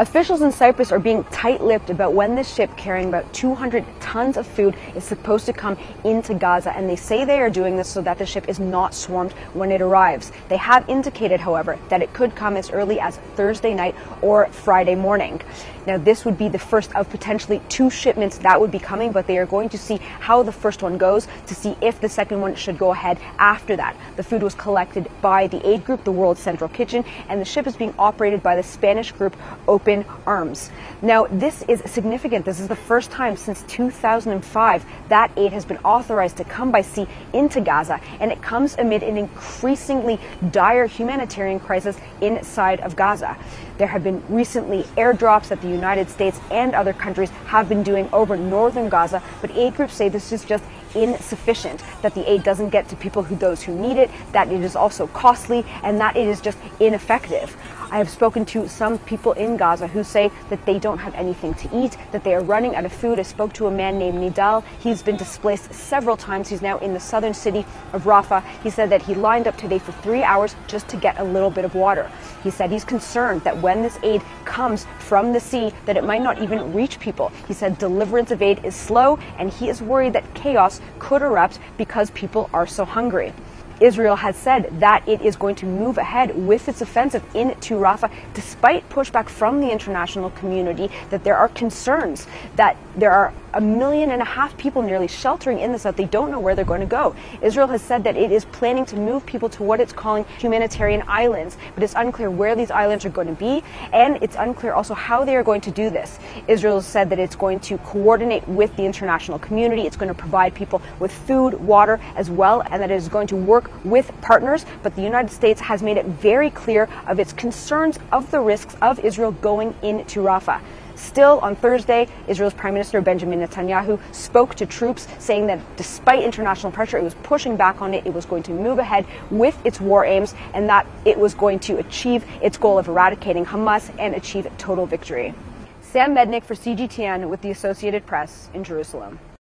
Officials in Cyprus are being tight-lipped about when this ship carrying about 200 tons of food is supposed to come into Gaza, and they say they are doing this so that the ship is not swarmed when it arrives. They have indicated, however, that it could come as early as Thursday night or Friday morning. Now, this would be the first of potentially 2 shipments that would be coming, but they are going to see how the first one goes to see if the second one should go ahead after that. The food was collected by the aid group, the World Central Kitchen, and the ship is being operated by the Spanish group Open Arms. Now, this is significant. This is the first time since 2005 that aid has been authorized to come by sea into Gaza, and it comes amid an increasingly dire humanitarian crisis inside of Gaza. There have been recently airdrops that the United States and other countries have been doing over northern Gaza, but aid groups say this is just insufficient, that the aid doesn't get to those who need it, that it is also costly, and that it is just ineffective. I have spoken to some people in Gaza who say that they don't have anything to eat, that they are running out of food. I spoke to a man named Nidal. He's been displaced several times. He's now in the southern city of Rafah. He said that he lined up today for 3 hours just to get a little bit of water. He said he's concerned that when this aid comes from the sea, that it might not even reach people. He said deliverance of aid is slow, and he is worried that chaos could erupt because people are so hungry. Israel has said that it is going to move ahead with its offensive into Rafah, despite pushback from the international community, that there are concerns that there are 1.5 million people nearly sheltering in the south. They don't know where they're going to go. Israel has said that it is planning to move people to what it's calling humanitarian islands, but it's unclear where these islands are going to be, and it's unclear also how they are going to do this. Israel has said that it's going to coordinate with the international community. It's going to provide people with food, water as well, and that it is going to work with partners, but the United States has made it very clear of its concerns of the risks of Israel going into Rafah. Still, on Thursday, Israel's Prime Minister Benjamin Netanyahu spoke to troops, saying that despite international pressure, it was pushing back on it, it was going to move ahead with its war aims, and that it was going to achieve its goal of eradicating Hamas and achieve total victory. Sam Mednick for CGTN with the Associated Press in Jerusalem.